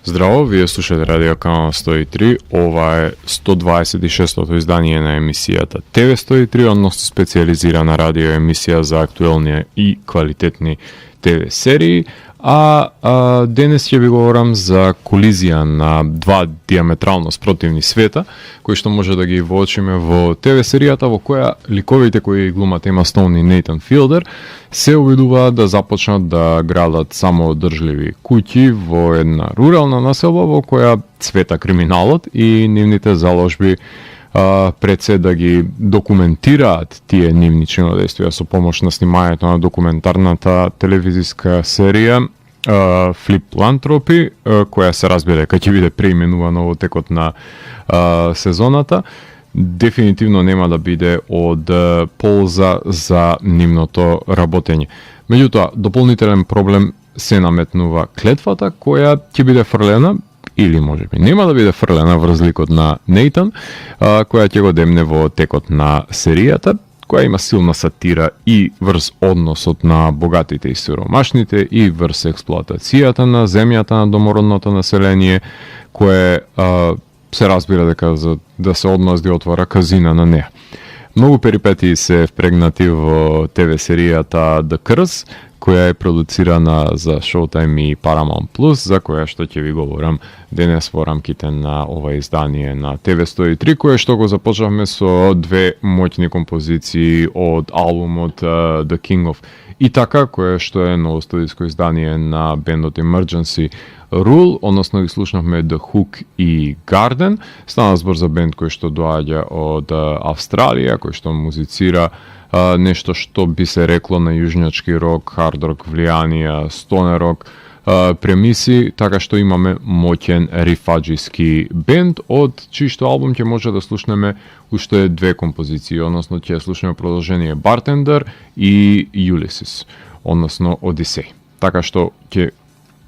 Здраво, вие слушате Радио Канал 103, ова е 126-тото издание на емисијата ТВ 103, односно специализирана радио емисија за актуелни и квалитетни ТВ серии, денес ќе ви говорам за колизија на два диаметрално спротивни света, кои што може да ги воочиме во ТВ серијата во која ликовите кои глумат Ема Стоун и Нейтан Филдер се обидуваат да започнат да градат самоодржливи куќи во една рурална населба во која цвета криминалот и нивните заложби пред се да ги документираат тие нивни чинодействија со помош на снимањето на документарната телевизиска серија Флиплантропи, која се разбира дека ќе биде преименувана во текот на сезоната, дефинитивно нема да биде од полза за нивното работење. Меѓутоа, дополнителен проблем се наметнува клетвата која ќе биде фрлена или можеби нема да биде фрлена во разлика од на Нейтан, која ќе го демне во текот на серијата, која има силна сатира и врз односот на богатите и сиромашните и врз експлоатацијата на земјата на домородното население, кое се разбира дека за да се одмазди отвора казина на неа. Многу перипетии се впрегнати во ТВ серијата The Curse, која е продуцирана за Showtime и Paramount Plus, за која што ќе ви говорам денес во рамките на ова издание на ТВ 103, кое што го започнавме со две моќни композиции од албумот The King of Ithaca, кое што е ново студиско издание на бендот Emergency Rule, односно ги слушнавме The Hook и Garden. Стана збор за бенд кој што доаѓа од Австралија, кој што музицира нешто што би се рекло на јужњачки рок, хард рок влијанија, стонер рок премиси, така што имаме моќен рифаџиски бенд, од чиј што албум ќе може да слушнеме уште две композиции, односно ќе слушнеме продолжение Bartender и Ulysses, односно Одисеј. Така што ќе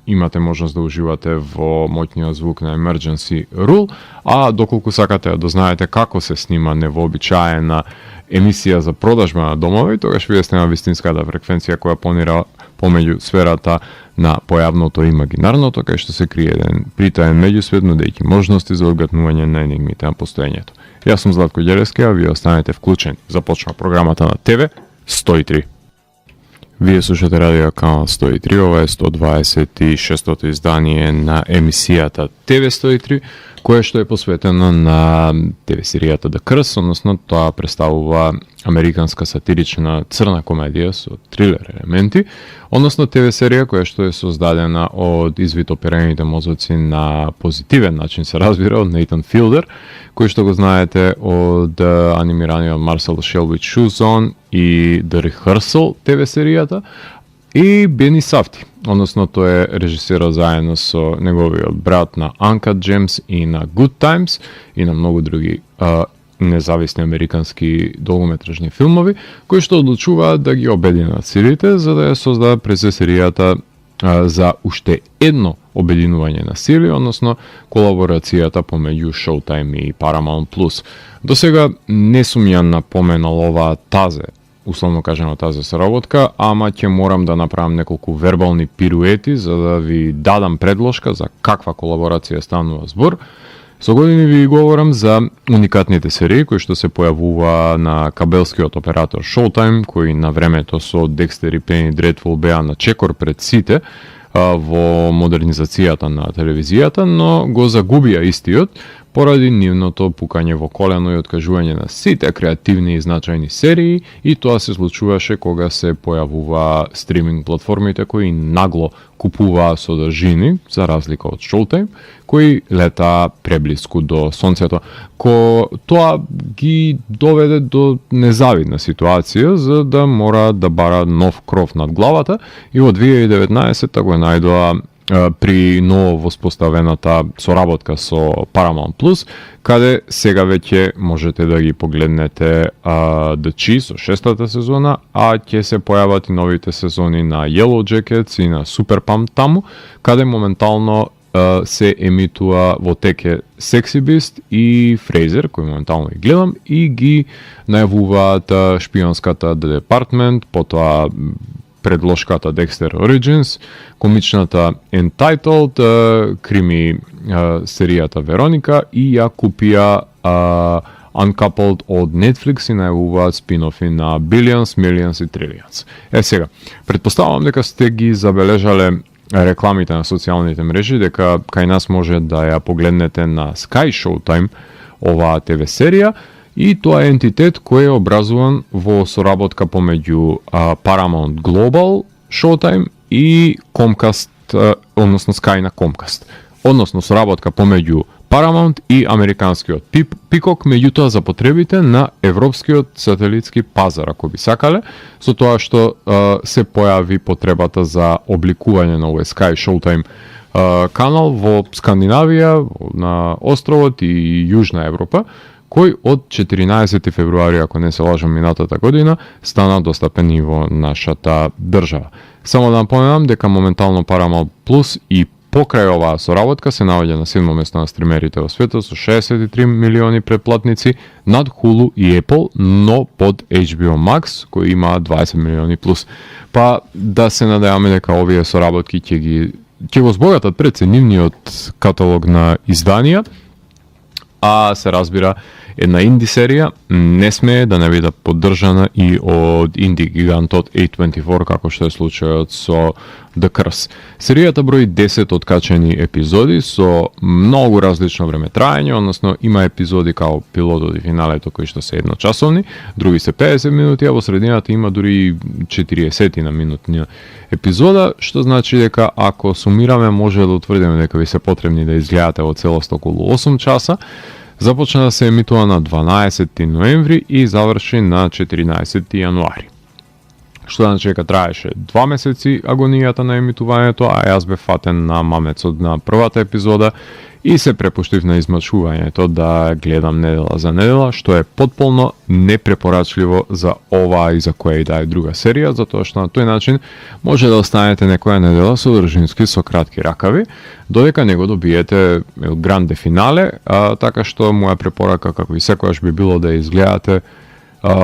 имате можност да уживате во моќниот звук на Emergency Rule, а доколку сакате да знаете како се снима невообичаена емисија за продажба на домови, тогаш вие сте на вистинската фреквенција која понира помеѓу сферата на појавното и имагинарното, кај што се крие еден притаен меѓусвет, нудејќи можности за одгатнување на енигмите на постоењето. Јас сум Златко Ѓелевски, а вие останете вклучени. Започна програмата на ТВ 103. Вие слушате Радио Канал 103, ова е 126-тото издание на емисијата ТВ 103, кое што е посветено на ТВ серијата The Curse, односно тоа представува американска сатирична црна комедија со трилер елементи, односно ТВ серија која што е создадена од извитоперените мозоци на позитивен начин, се разбира, од Нейтан Филдер, кој што го знаете од анимираниот Marcel Shelby Chuzon и The Rehearsal ТВ серијата, и Бени Сафти, односно тој е режисерот заедно со неговиот брат на Uncut Gems и на Good Times и на многу други независни американски долгометражни филмови, кои што одлучуваат да ги обединат силите за да ја создадат през серијата за уште едно обединување на сили, односно колаборацијата помеѓу Showtime и Paramount Plus. До сега не сум ја напоменал оваа тазе, условно кажано тази соработка, ама ќе морам да направам неколку вербални пируети за да ви дадам предложка за каква колаборација станува збор. Со години ви говорам за уникатните серии кои што се појавува на кабелскиот оператор Showtime, кои на времето со Dexter и Penny Dreadful беа на чекор пред сите во модернизацијата на телевизијата, но го загубија истиот поради нивното пукање во колено и откажување на сите креативни и значајни серии, и тоа се случуваше кога се појавува стриминг платформите кои нагло купуваа содржини, за разлика од Showtime, кои лета преблиску до сонцето. Тоа ги доведе до незавидна ситуација за да мора да бара нов кров над главата, и во 2019 го најдоа при ново воспоставената соработка со Paramount Plus, каде сега веќе можете да ги погледнете The Cheese со 6-та сезона, а ќе се појават и новите сезони на Yellow Jackets и на Super Pump таму, каде моментално се емитува во теке Sexy Beast и Frasier, кој моментално ги гледам, и ги најавуваат шпионската The Department, потоа предложката Dexter Origins, комичната Entitled, крими серијата Вероника и ја купија Uncoupled од Netflix и најавуваат спин-офи на Billions, Millions и Trillions. Сега, предпоставам дека сте ги забележале рекламите на социјалните мрежи, дека кај нас може да ја погледнете на Sky Showtime оваа ТВ серија, и тоа е ентитет кој е образуван во соработка помеѓу Paramount Global Showtime и Comcast, односно Sky на Comcast. Односно соработка помеѓу Paramount и американскиот Peacock, меѓутоа за потребите на европскиот сателитски пазар, ако би сакале, со тоа што се појави потребата за обликување на овој Sky Showtime канал во Скандинавија, на островот и Јужна Европа, кој од 14 февруари, ако не се лажам, минатата година, стана достапен и во нашата држава. Само да напоменам дека моментално Paramount Plus и покрај оваа соработка се наоѓа на 7 место на стримерите во светот со 63 милиони претплатници над Hulu и Apple, но под HBO Max кој има 20 милиони плюс. Па да се надеваме дека овие соработки ќе го збогатат преценивниот каталог на изданија, а се разбира една инди серија не смее да не биде поддржана и од инди гигантот A24, како што е случајот со The Curse. Серијата брои 10 откачени епизоди со многу различно време траење, односно има епизоди као пилотот и финалето кои што се едночасовни, други се 50 минути, а во средината има дури 40 на минутни епизода, што значи дека ако сумираме може да утврдиме дека ви се потребни да изгледате во целост околу 8 часа. Започна да се емитува на 12 ноември и заврши на 14 јануари. Што значи дека траеше 2 месеци агонијата на емитувањето, а јас бев фатен на мамецот на првата епизода и се препуштив на измачувањето да гледам недела за недела, што е потполно непрепорачливо за оваа и за која и да е друга серија, затоа што на тој начин може да останете некоја недела со држински со кратки ракави, додека не го добиете гранде финале, така што моја препорака, како и секојаш, би било да изгледате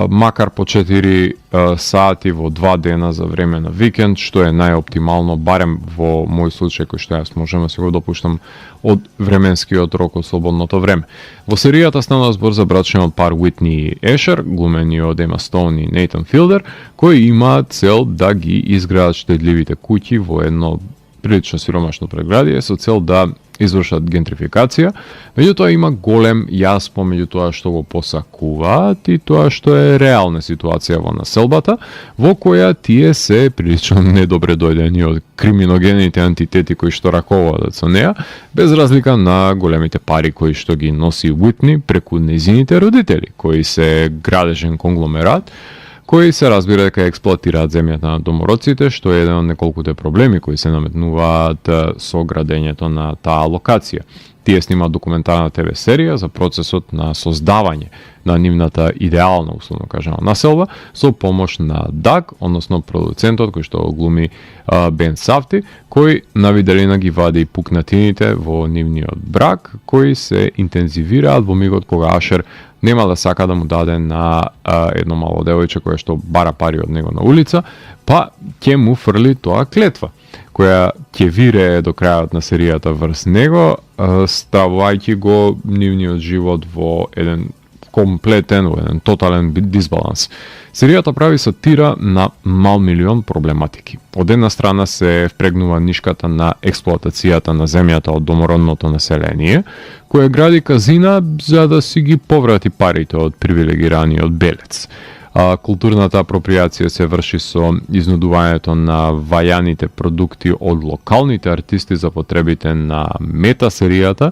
макар по 4 сати во 2 дена за време на викенд, што е најоптимално, барем во мој случај кој што јас можам да се го допуштам од временскиот рок од слободното време. Во серијата станува збор за брачниот пар Уитни и Ешер, глумени од Ема Стоун и Нейтан Филдер, кои имаат цел да ги изградат штедливите куќи во едно прилично сиромашно предградие со цел да извршат гентрификација, меѓутоа има голем јас помеѓу тоа што го посакуваат и тоа што е реална ситуација во населбата, во која тие се прилично недобре дојдени од криминогените антитети кои што раководат со неа, без разлика на големите пари кои што ги носи Уитни преку нејзините родители, кои се градежен конгломерат, кои се разбира дека експлоатираат земјата на домороците, што е еден од неколкуте проблеми кои се наметнуваат со градењето на таа локација. Тие снимаат документарна ТВ серија за процесот на создавање на нивната идеална, условно кажано, населба, со помош на Даг, односно продуцентот кој што глуми Бен Сафти, кој на виделина ги вади пукнатините во нивниот брак, кои се интензивираат во мигот кога Ашер нема да сака да му даде на едно мало девојче кое што бара пари од него на улица, па ќе му фрли тоа клетва, која ќе вирее до крајот на серијата врз него, ставувајќи го нивниот живот во еден комплетен, во еден тотален дисбаланс. Серијата прави сатира на мал милион проблематики. Од една страна се впрегнува нишката на експлоатацијата на земјата од домородното население, кое гради казина за да си ги поврати парите од привилегираниот белец. Културната апроприација се врши со изнудувањето на вајаните продукти од локалните артисти за потребите на мета серијата,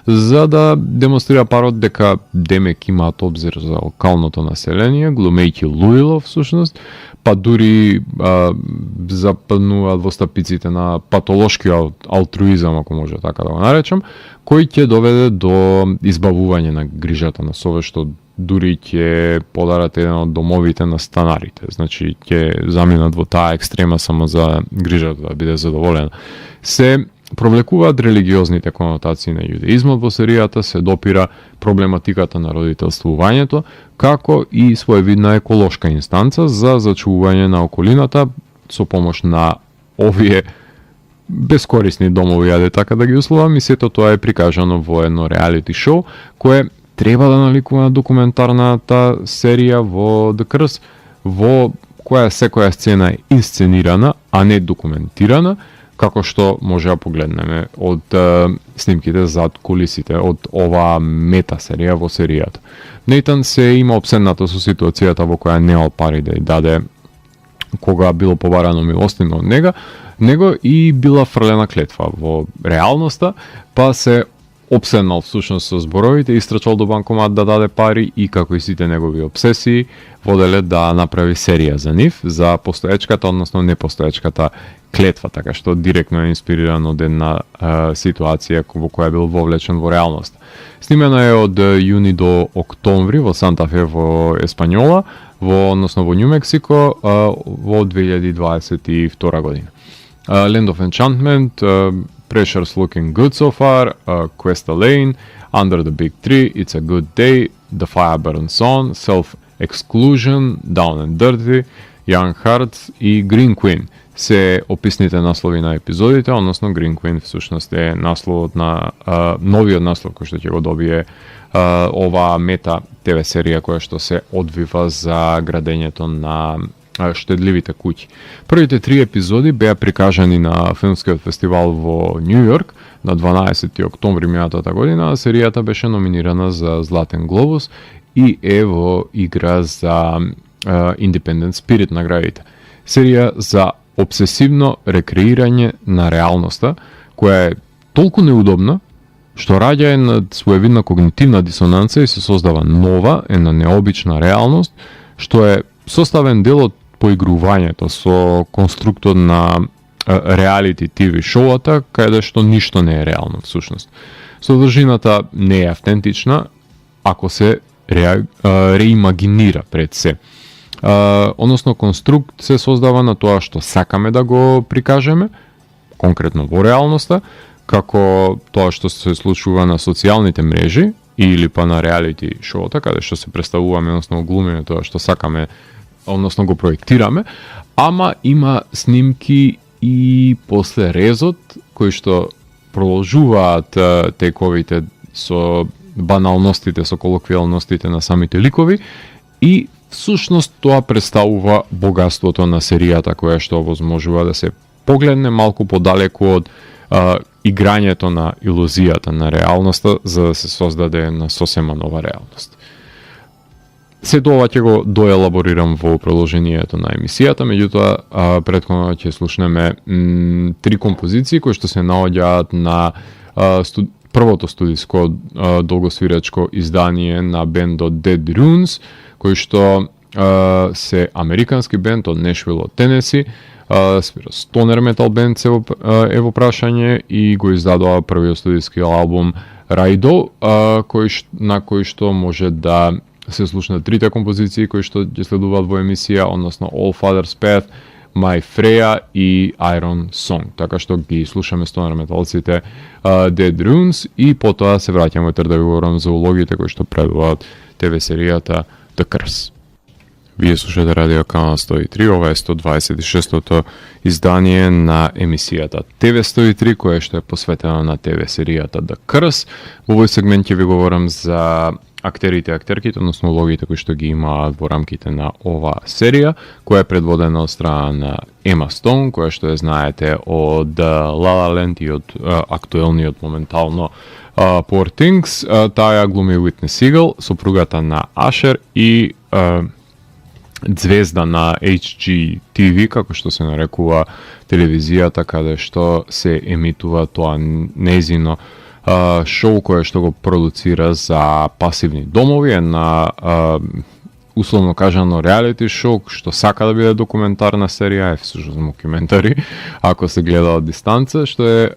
за да демонстрира парот дека демек имаат обзир за локалното население, глумејќи луило всушност, па дури западнуваат во стапиците на патолошкиот алтруизам, ако може така да го наречам, кој ќе доведе до избавување на грижата на совест, што дури ќе подарат еден од домовите на станарите. Значи, ќе заминат во таа екстрема само за грижата да биде задоволена. Се провлекуваат религиозните конотации на јудеизмот во серијата, се допира проблематиката на родителствувањето, како и своевидна еколошка инстанца за зачувување на околината, со помош на овие бескорисни домови, аде така да ги условам, и сето тоа е прикажано во едно реалити шоу, кое треба да наликува на документарната серија во The Curse, во која секоја сцена е инсценирана, а не документирана, како што може да погледнеме од снимките зад кулисите од оваа мета серија во серијата. Нейтан се има обседнато со ситуацијата во која немал пари да ја даде кога било побарано милостина од него и била фрлена клетва во реалноста, па се обседнал всушност со зборовите, истрчал до банкомат да даде пари и како и сите негови обсесии воделе да направи серија за нив, за постоечката, односно непостоечката клетва, така што директно е инспириран од една ситуација во која бил вовлечен во реалност. Снимена е од јуни до октомври во Санта Фе во Еспањола, односно во Њу Мексико, во 2022 година. Land of Enchantment, Pressure's Looking Good So Far, Questa Lane, Under the Big Tree, It's a Good Day, The Fire Burns On, Self-Exclusion, Down and Dirty, Young Hearts и Green Queen се описните наслови на епизодите, односно Green Queen всушност е насловот на новиот наслов кој што ќе го добие оваа мета ТВ серија која што се одвива за градењето на штедливите куќи. Првите 3 епизоди беа прикажани на филмскиот фестивал во Њу Јорк на 12 октомври минатата година, а серијата беше номинирана за Златен глобус и е во игра за Independent Spirit наградите. Серија за обсесивно рекреирање на реалноста, која е толку неудобна, што раѓа една своевидна когнитивна дисонанца и се создава нова, една необична реалност, што е составен дел од поигрувањето со конструктот на реалити ТВ шоуата, каде што ништо не е реално всушност. Содржината не е автентична, ако се реимагинира пред се. Односно, конструкт се создава на тоа што сакаме да го прикажеме, конкретно во реалноста, како тоа што се случува на социјалните мрежи или па на реалити шоута, каде што се представуваме, односно глумиме тоа што сакаме, односно го проектираме, ама има снимки и после резот, кои што продолжуваат тековите со баналностите, со колоквијалностите на самите ликови и всушност тоа представува богатството на серијата која што овозможува да се погледне малку подалеку од играњето на илузијата на реалноста за да се создаде една сосема нова реалност. Сето ова ќе го доелаборирам во продолжението на емисијата, меѓутоа претходно ќе слушнеме 3 композиции кои што се наоѓаат на првото студиско долгосвирачко издание на бендот Dead Runes, кој што се американски бенд од Нешвил од Тенеси, свира стонер метал бенд е во прашање и го издадува првиот студиски албум Raido, на кој што може да се слушнат 3 композиции кои што ќе следуваат во емисија, односно All Father's Path, My Freya и Iron Song. Така што ги слушаме стонер металците Dead Runes и потоа се враќаме да ви говорам за улогите кои што предуваат ТВ серијата The Curse. Вие слушате Радио Канал 103, ова е 126-тото издание на емисијата ТВ 103, која што е посветена на ТВ серијата The Curse. Во овој сегмент ќе ви говорам за актерите и актерките, односно улогите кои што ги имаат во рамките на оваа серија, која е предводена од страна на Ема Стоун, која што ја знаете од La La Land и од актуелниот моментално Poor Things. Таа глуми Уитни Сигел, сопругата на Ашер и звезда на HGTV, како што се нарекува телевизијата, каде што се емитува тоа нејзино шоу кое што го продуцира за пасивни домови, една условно кажано реалити шоу што сака да биде документарна серија, е всушност мокюментари, ако се гледа од дистанца, што е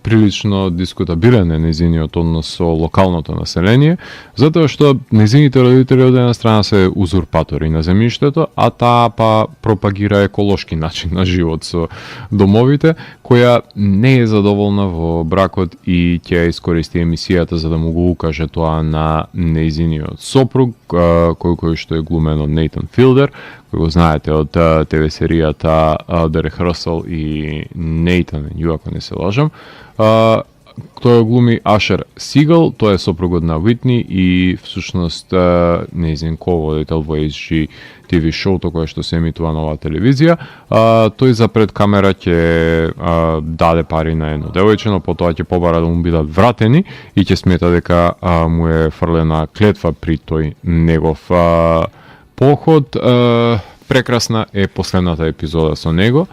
прилично дискутабилен нејзиниот однос со локалното население, затоа што нејзините родители од една страна се узурпатори на земјиштето, а таа па пропагира еколошки начин на живот со домовите, која не е задоволна во бракот и ќе искористи емисијата за да му го укаже тоа на нејзиниот сопруг, кој кој што е глумен од Нейтан Филдер, кој го знаете од ТВ серијата Дерек Расел и Нейтан and You, ако не се лажам. Тој глуми Ашер Сигал, тој е сопругот на Уитни и всушност нејзин ководител во HG TV шоуто кое што се емитува на оваа телевизија. Тој за пред камера ќе даде пари на едно девојче, но потоа ќе побара да му бидат вратени и ќе смета дека му е фрлена клетва при тој негов поход. Прекрасна е последната епизода со него.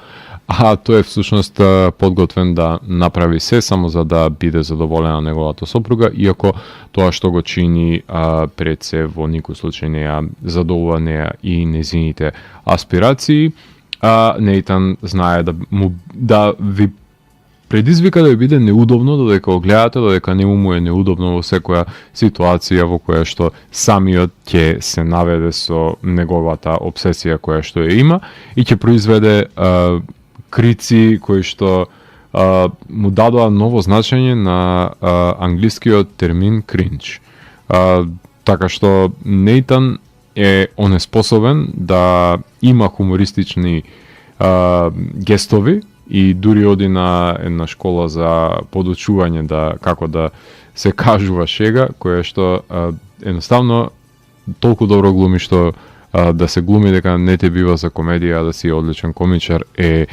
Тој е всушност подготвен да направи се само за да биде задоволена неговата сопруга, иако тоа што го чини пред се во никој случај не ја задоволува неа и незините аспирации. Нейтан знае да ви предизвика да ви биде неудобно, додека го гледате, додека нему му е неудобно во секоја ситуација во која што самиот ќе се наведе со неговата обсесија која што ја има и ќе произведе крици кои што му дадоа ново значење на англискиот термин кринч. Така што Нейтан е онеспособен да има хумористични гестови и дури оди на една школа за подучување како да се кажува шега, која што едноставно толку добро глуми што да се глуми дека не те бива за комедија, да си одличен комичар е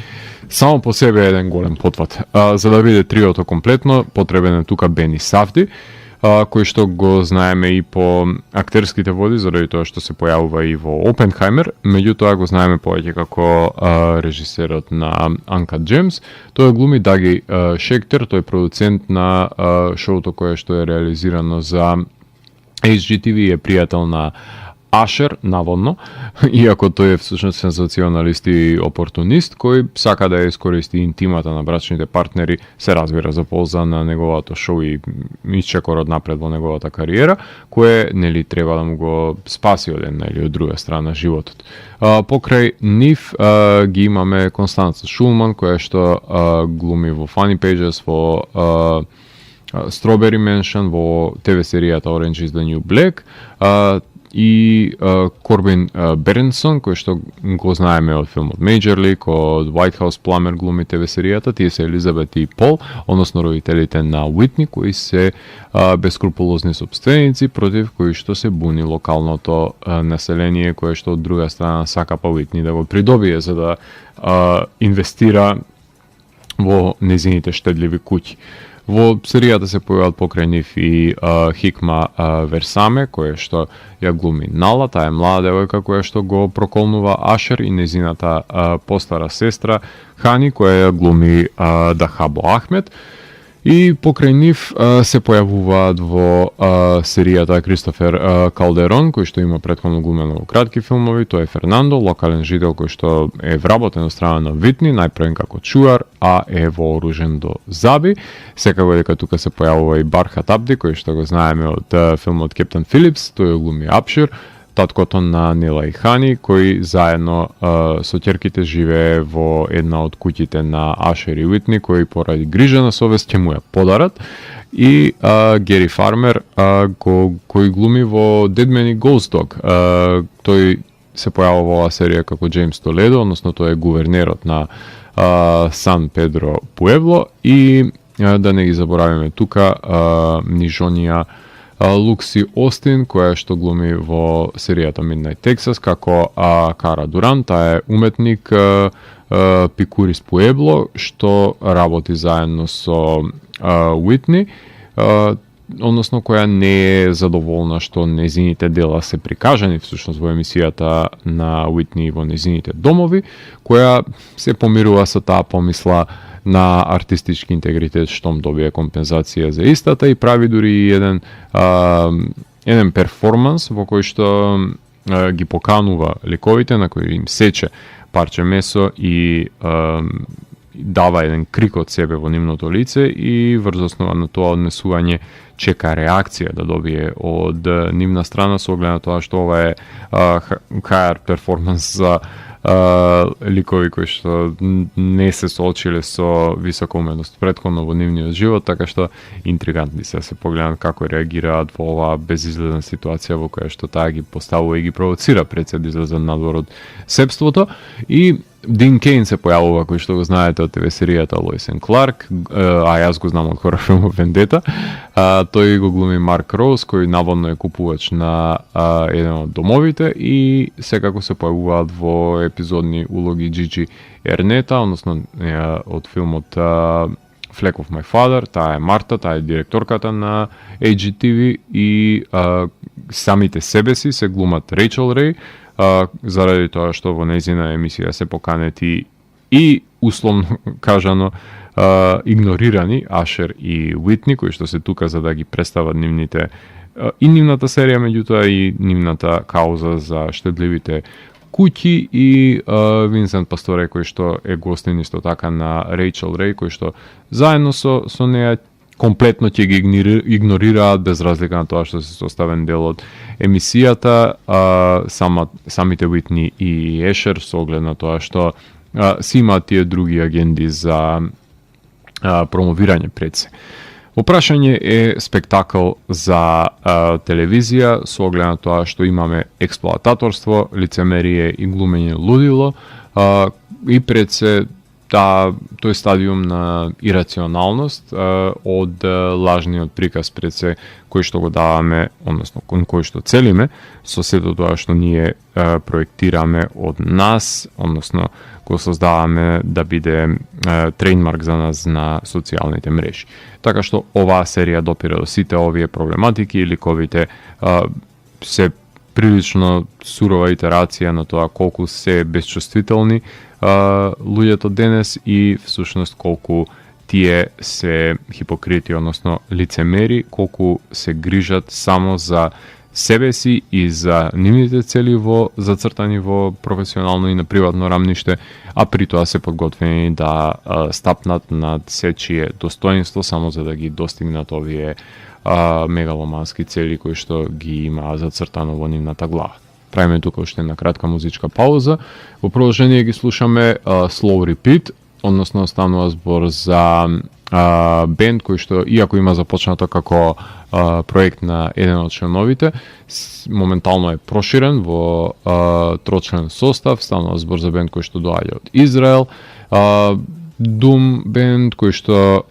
само по себе еден голем потват. За да биде триото комплетно, потребен е тука Бени Сафди, кој што го знаеме и по актерските води, заради тоа што се појавува и во Опенхаймер, меѓутоа го знаеме повеќе како режисерот на Uncut Gems. Тој глуми Даги Шектер, тој е продуцент на шоуто кое што е реализирано за HGTV, е пријател на Ашер, наводно, иако тој е всушност сензационалист и опортунист, кој сака да ја искористи интимата на брачните партнери, се разбира за полза на неговото шоу и исчекорот напред во неговата кариера, кое нели треба да му го спаси од една или од друга страна животот. Покрај нив ги имаме Констанца Шулман, која што глуми во Funny Pages, во Strawberry Mansion, во ТВ серијата Orange is the New Black, и Корбин Бернсон, кој што го знаеме од филмот Major League, од White House Plumber глуми ТВ серијата. Тие се Елизабет и Пол, односно родителите на Уитни, кои се бескрупулозни собственици против кои што се буни локалното население, кое што од друга страна сака па Уитни да го придобие за да инвестира во незините штедливи куќи. Во серијата се појават покрај нив и Хикма Версаме, која што ја глуми Нала, таа е млада девојка која што го проколнува Ашер, и незината постара сестра Хани, која ја глуми Дахабо Ахмед. И покрај нив се појавуваат во серијата Кристофер Калдерон, кој што има претходно глумено во кратки филмови. Тој е Фернандо, локален жител кој што е вработен од страна на Витни, најпрвен како чуар, а е вооружен до заби. Секако дека тука се појавува и Бархат Абди, кој што го знаеме од филмот Кептен Филипс, тој глуми Апшир, таткото на Нела и Хани, кој заедно со ќерките живее во една од куќите на Ашер и Уитни, кој поради грижа на совест ќе му ја подарат. И Гери Фармер, кој глуми во Dead Man и Ghost Dog. Тој се појавува во оваа серија како Джеймс Толедо, односно тој е гувернерот на Сан Педро Пуебло. И да не ги заборавиме тука Нижонија Лукси Остин, која што глуми во серијата Midnight Texas како Кара Дуран. Таа е уметник Пикурис Пуебло, што работи заедно со Уитни, односно која не е задоволна што незините дела се прикажани всушност во емисијата на Уитни во незините домови, која се помирува со таа помисла на артистички интегритет штом добие компензација за истата, и прави дури еден перформанс во кој што ги поканува ликовите, на кои им сече парче месо и дава еден крик од себе во нивното лице и врз основа на тоа однесување чека реакција да добие од нивна страна со оглед на тоа што ова е HR перформанс за ликови кои што не се соочиле со висока уметност претходно во нивниот живот, така што интригантни се погледнат како реагираат во оваа безизгледна ситуација во која што таа ги поставува и ги провоцира пред се да излезат надвор од себството. И Дин Кейн се појавува, кој што го знаете од ТВ серијата Лоис енд Кларк, а јас го знам од хорор филмот Вендета. Тој го глуми Марк Роуз, кој наводно е купувач на еден од домовите и секако се појавуваат во епизодни улоги Джиджи Ернета, односно од филмот Fleck of My Father, таа е Марта, таа е директорката на AGTV и самите себе си се глумат Рейчел Рей, заради тоа што во нејзина емисија се поканети и условно кажано игнорирани Ашер и Уитни, кои што се тука за да ги представат нивните и нивната серија, меѓутоа и нивната кауза за штедливите куќи и Винсент Пасторе, кој што е гостин исто така на Рейчел Рей, кој што заедно со неа комплетно ќе ги игнорираат без разлика на тоа што се составен дел од емисијата. Самите Уитни и Ешер со оглед на тоа што си имаат тие други агенди за промовирање пред се. Опрашање е спектакл за телевизија со оглед на тоа што имаме експлоататорство, лицемерие и глумење лудило и пред се тој стадиум на ирационалност од лажниот приказ пред се кој што го даваме, односно кон кој што целиме со сето тоа што ние проектираме од нас, односно го создаваме да биде трейдмарк за нас на социјалните мрежи. Така што оваа серија допира до сите овие проблематики и ликовите се прилично сурова итерација на тоа колку се безчувствителни луѓето денес и всушност колку тие се хипокрити, односно лицемери, колку се грижат само за себе си и за нивните цели зацртани во професионално и на приватно рамниште, а при тоа се подготвени да стапнат над сечие достоинство само за да ги достигнат овие мегаломански цели кои што ги има зацртано во нивната глава. Правиме тука уште една кратка музичка пауза. Во продолжение ги слушаме Slow Repeat, односно станува збор за бенд кој што, иако има започнато како проект на еден од членовите, моментално е проширен во трочлен состав. Станува збор за бенд кој што доаѓа од Израел, Doom бенд кој што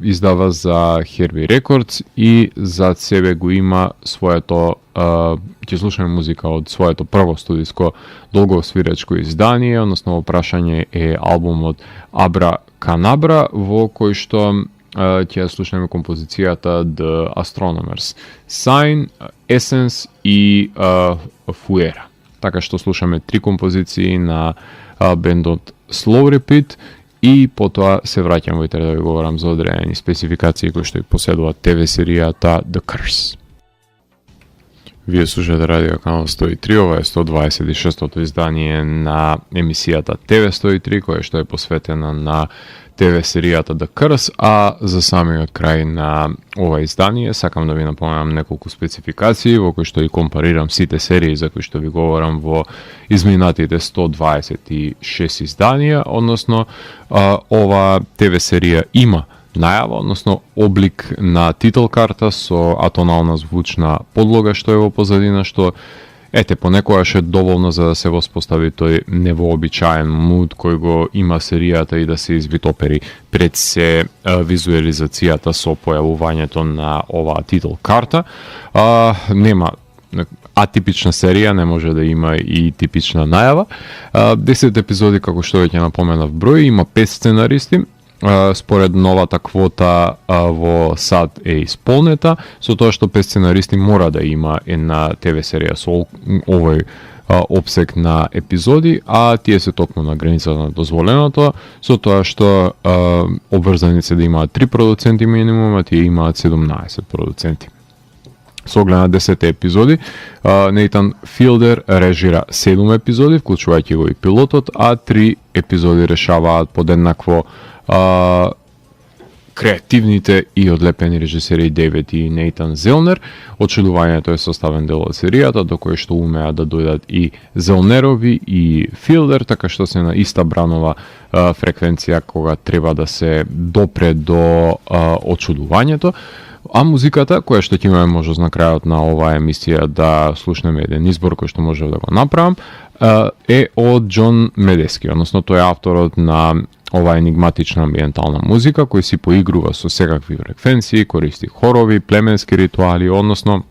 издава за Herbie Records и зад себе го има своето, ќе слушаме музика од своето прво студиско долгосвирачко издание, односно опрашање е албумот Абра Канабра, во кој што ќе слушаме композицијата The Astronomers, Sign, Essence и Fuera. Така што слушаме три композиции на бендот Slow Repeat и потоа се враќам во да ви говорам за одредени спецификации кои што и поседуваат ТВ серијата The Curse. Вие слушате радио канал 103, ова е 126-тото издание на емисијата ТВ 103, која што е посветена на ТВ серијата The Curse, а за самиот крај на ова издание сакам да ви напоменам неколку спецификации во кои што и компарирам сите серии за кои што ви говорам во изминатите 126 изданија, односно ова ТВ серија има најава, односно облик на титул карта со атонална звучна подлога што е во позадина, што понекогаш е доволно за да се воспостави тој невообичаен муд кој го има серијата и да се извитопери пред се визуализацијата со појавувањето на оваа титул карта. Нема атипична серија, не може да има и типична најава. 10 епизоди, како што веќе напоменав број, има 5 сценаристи. Според новата квота во САД е исполнета, со тоа што 5 сценаристи мора да има една ТВ серија со овој опсек на епизоди, а тие се токму на границата на дозволеното, со тоа што обврзани се да имаат 3 продуценти минимум, а тие имаат 17 продуценти. со оглед на 10 епизоди. Нейтан Филдер режира 7 епизоди, вклучувајќи го и пилотот, а 3 епизоди решаваат подеднакво креативните и одлепени режисери Дейвид и Нейтан Зелнер. Очудувањето е составен дел од серијата, до кој што умеа да дојдат и Зелнерови и Филдер, така што се на иста бранова фреквенција кога треба да се допре до очудувањето. А музиката, која што ќе имаме можност на крајот на оваа емисија да слушнеме еден избор кој што можев да го направам, е од Џон Медески, односно тој е авторот на ова енигматична амбиентална музика, кој си поигрува со секакви фреквенции, користи хорови, племенски ритуали, односно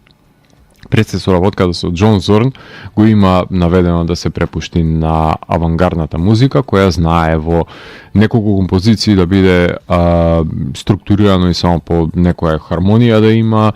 пред се соработката со Џон Зорн го има наведено да се препушти на авангардната музика, која знае во неколку композиции да биде структурирано и само по некоја хармонија да има,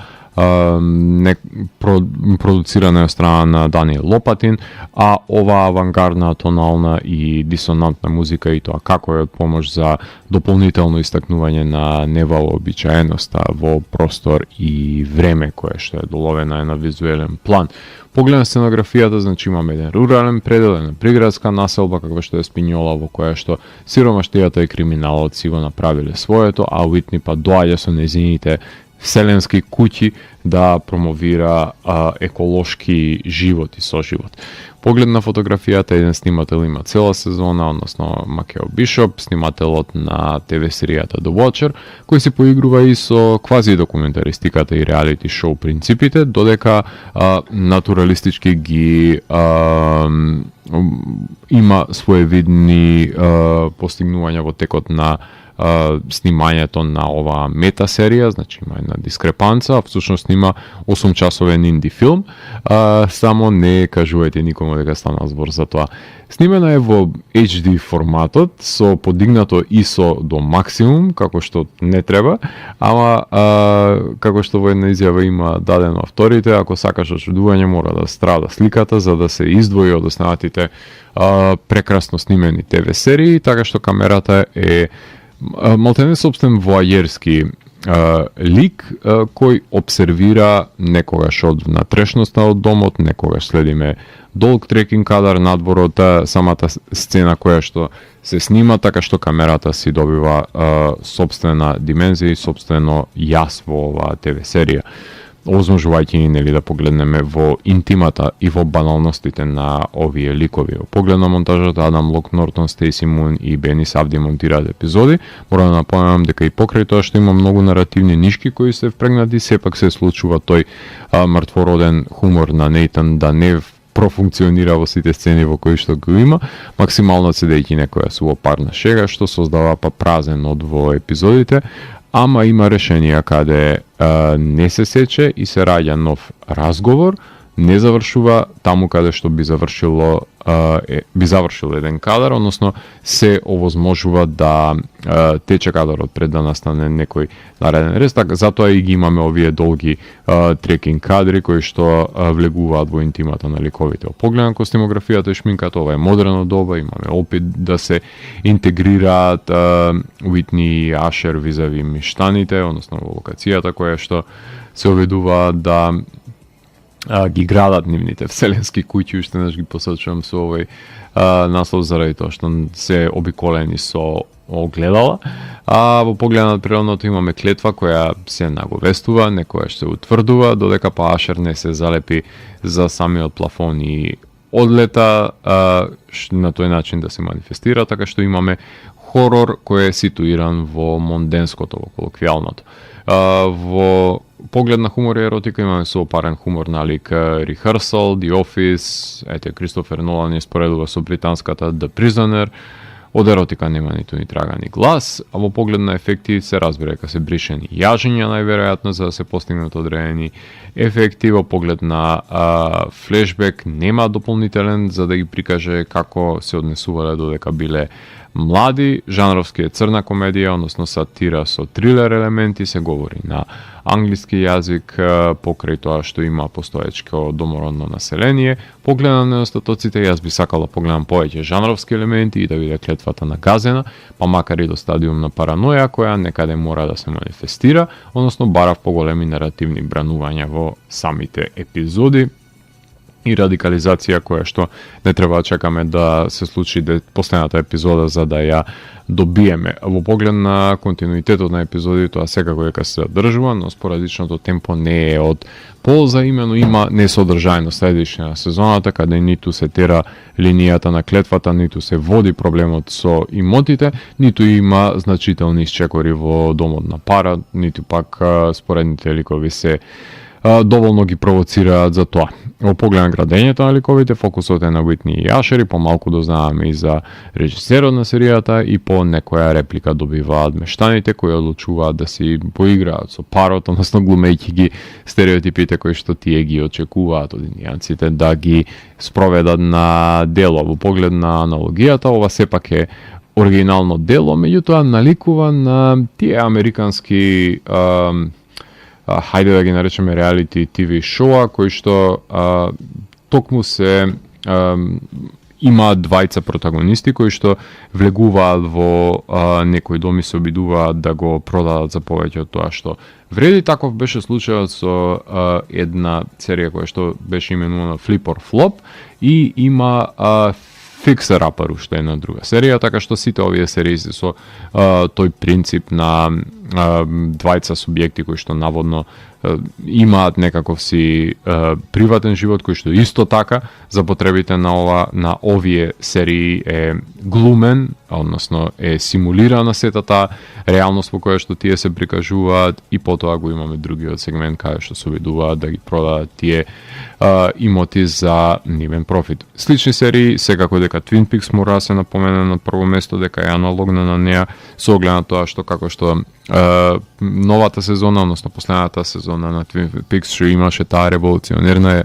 продуцирана од страна на Даниел Лопатин, а ова авангардна, тонална и дисонантна музика и тоа како е од помош за дополнително истакнување на невообичаеноста во простор и време кое што е доловена на визуелен план. Погледна сценографијата, значи имаме еден рурален предел, една приградска населба каква што е Спињола, во која што сиромаштијата и криминалот си го направиле своето, а Уитни па доаѓа со нејзините вселенски куќи да промовира еколошки живот и соживот. Поглед на фотографијата, еден снимател има цела сезона, односно Макео Бишоп, снимателот на ТВ серијата The Watcher, кој се поигрува и со квази документаристиката и реалити шоу принципите, додека натуралистички ги има своевидни постигнувања во текот на снимањето на оваа мета серија, значи има една дискрепанца, а всушност има 8 часовен инди филм, само не кажувајте никому дека стана збор за тоа. Снимена е во HD форматот, со подигнато ISO до максимум, како што не треба, ама како што во една изјава има дадено авторите, ако сакаш очудување мора да страда сликата за да се издвои од останатите прекрасно снимени ТВ серии, така што камерата е малтене собствен воајерски лик кој обсервира некогаш од внатрешноста од домот, некогаш следиме долг трекинг кадар надвор од самата сцена која што се снима, така што камерата си добива собствена димензија и собствено јас во оваа ТВ серија, овозможувајќи ни нели да погледнеме во интимата и во баналностите на овие ликови. Поглед на монтажата, Адам Лок Нортон, Стейси Мун и Бени Савди монтираат епизоди. Мора да напоменам дека и покрај тоа што има многу наративни нишки кои се впрегнати, сепак се случува тој мртвороден хумор на Нейтан да не профункционира во сите сцени во кои што го има, максимално седејќи некоја сувопарна шега, што создава па празен од во епизодите, ама има решенија каде не се сече и се раѓа нов разговор, не завршува таму каде што би завршил еден кадар, односно се овозможува да тече кадарот пред да настане некој нареден рез, така затоа и ги имаме овие долги трекинг кадри кои што влегуваат во интимата на ликовите. Погледна костимографијата и шминката, ова е модерно доба, имаме опит да се интегрираат Уитни и Ашер визави миштаните, односно во локацијата која што се обидува да ги градат нивните вселенски куќи, уште наш ги посочувам со овој наслов заради тоа што се обиколени со огледала. А во поглед на природното имаме клетва која се наговестува, некоја што се утврдува, додека па Ашер не се залепи за самиот плафон и одлета на тој начин да се манифестира, така што имаме хорор кој е ситуиран во монденското, во колоквијалното. Во поглед на хумор и еротика имаме соопарен хумор налик Rehearsal, The Office, ете Кристофер Нолан ја споредува со британската The Prisoner. Од еротика нема ниту ни трага ни глас, а во поглед на ефекти се разбира дека се бришени јажења најверојатно за да се постигнат одредени ефекти. Во поглед на флешбек нема дополнителен за да ги прикаже како се однесувале додека биле mladi, жанровски е црна комедија, односно сатира со трилер елементи, се говори на англиски јазик, покрај тоа што има постоечко домородно население. Погледам на остатоците, јас би сакала погледам повеќе жанровски елементи и да биде клетвата нагазена, па макар и до стадиум на параноја, која некаде мора да се манифестира, односно барав поголеми наративни бранувања во самите епизоди и радикализација која што не треба да чекаме да се случи последната епизода за да ја добиеме. Во поглед на континуитетот на епизоди, тоа секако дека се задржува, но спорадичното темпо не е од полза, имено има несодржајност следишна сезоната, каде ниту се тера линијата на клетвата, ниту се води проблемот со имотите, ниту има значителни исчекори во домот на пара, ниту пак споредните ликови се доволно ги провоцираат за тоа. Во поглед на градењето на ликовите, фокусот е на Уитни и Ашер и помалку дознаваме и за режисерот на серијата и по некоја реплика добиваат мештаните кои одлучуваат да си поиграат со парот, односно глумејќи ги стереотипите кои што тие ги очекуваат од индијанците да ги спроведат на дело. Во поглед на аналогијата, ова сепак е оригинално дело, меѓутоа наликува на тие американски хајде да ги наречеме реалити TV шоа, кои што токму се имаат двајца протагонисти кои што влегуваат во некој дом и се обидуваат да го продадат за повеќе од тоа што вреди. Таков беше случајот со една серија која што беше именувана Flip or Flop и има Fixer Upper, уште една друга серија, така што сите овие серии се со тој принцип на двајца субјекти кои што наводно имаат некаков си приватен живот кој што исто така за потребите на овие серии е глумен, односно е симулирана сетата реалност во која што тие се прикажуваат и потоа го имаме другиот сегмент каде што се обидуваат да ги продадат тие имоти за нивен профит. Слични серии, секако дека Twin Peaks мора да се напомене на прво место, дека е аналогна на неа со оглед на тоа што како што новата сезона, односно последната сезона на Twin Peaks што имаше таа револуционерна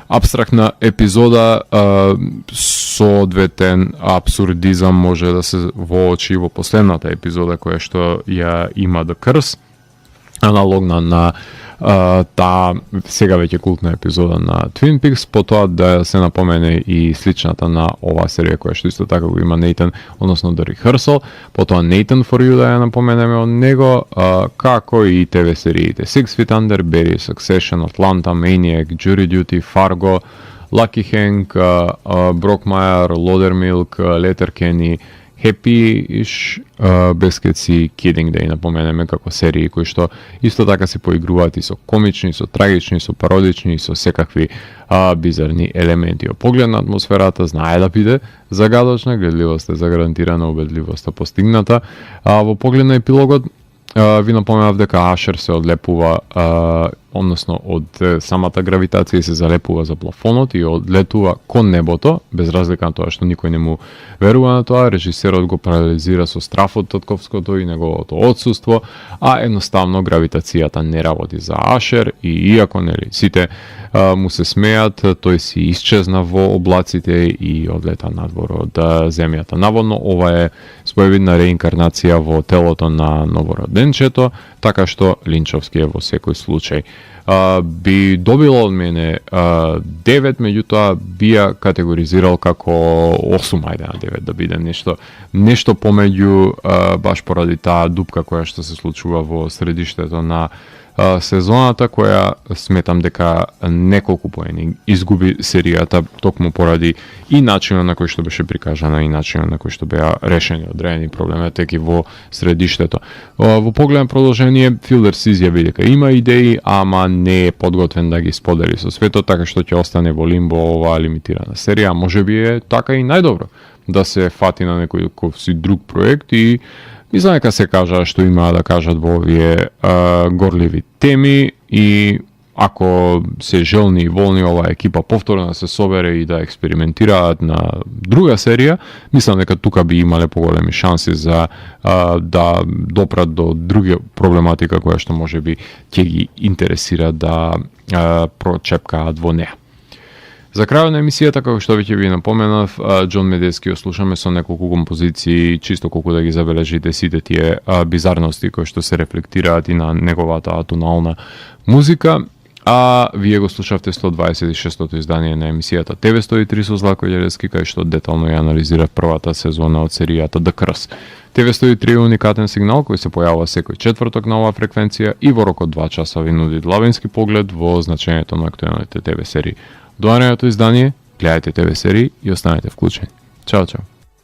абстрактна епизода, соодветен абсурдизам може да се воочи во последната епизода која што ја има The Curse, аналогна на таа сега веќе култна епизода на Twin Peaks, потоа да се напомене и сличната на оваа серија која што исто така го има Nathan, односно The Rehearsal, потоа Nathan for You да ја напоменеме од него, како и ТВ сериите Six Feet Under, Barry, Succession, Atlanta, Maniac, Jury Duty, Fargo, Lucky Hank, Brockmire, Laudermilk, Letterkenny, Happy-ish, Baskets и Kidding да ја напоменеме како серии кои што исто така се поигруваат и со комични, со трагични, со пародични и со секакви бизарни елементи. Од поглед на атмосферата знае да биде загадочна, гледливост е загарантирана, убедливост е постигната. Во поглед на епилогот ви напоменав дека Ашер се одлепува, односно од самата гравитација се залепува за плафонот и одлетува кон небото, без разлика на тоа што никој не му верува на тоа. Режисерот го парализира со страфот Татковското и неговото отсуство, а едноставно гравитацијата не работи за Ашер и иако нели сите му се смеат, тој си исчезна во облаците и одлета надвор од земјата. Наводно ова е своевидна реинкарнација во телото на новороденчето, така што Линчовски е во секој случај. Би добило од мене 9, меѓутоа би ја категоризирал како 8, ајде на 9 да биде нешто помеѓу, баш поради таа дупка која што се случува во средиштето на сезоната, која сметам дека неколку поени изгуби серијата токму поради и начинот на кој што беше прикажана и начинот на кој што беа решени одредени проблематики во средиштето. Во поглед на продолжение, Филдер се изјави дека има идеи, ама не е подготвен да ги сподели со светот, така што ќе остане во лимбо оваа лимитирана серија. Можеби е така и најдобро да се фати на некој си друг проект и мислам дека се кажа што има да кажат во овие горливи теми и ако се желни и волни оваа екипа повторно да се собере и да експериментираат на друга серија, мислам дека тука би имале поголеми шанси за да допрат до друга проблематика која што можеби ќе ги интересира да прочепкаат во неа. За крајот на емисијата, како што веќе ви напоменав, Џон Медески ја слушаме со неколку композиции, чисто колку да ги забележите сите тие бизарности кои што се рефлектираат и на неговата атонална музика. А вие го слушавте 126-тото издание на емисијата TV103 со Златко Ѓелевски, кај што детално ја анализира првата сезона од серијата The Curse. TV103 е уникатен сигнал кој се појавува секој четврток на оваа фреквенција и во рок од 2 часа ви нуди длабински поглед во значењето на актуелните ТВ серии. До наредното издание, гледајте ТВ серии и останете вклучени. Чао, чао.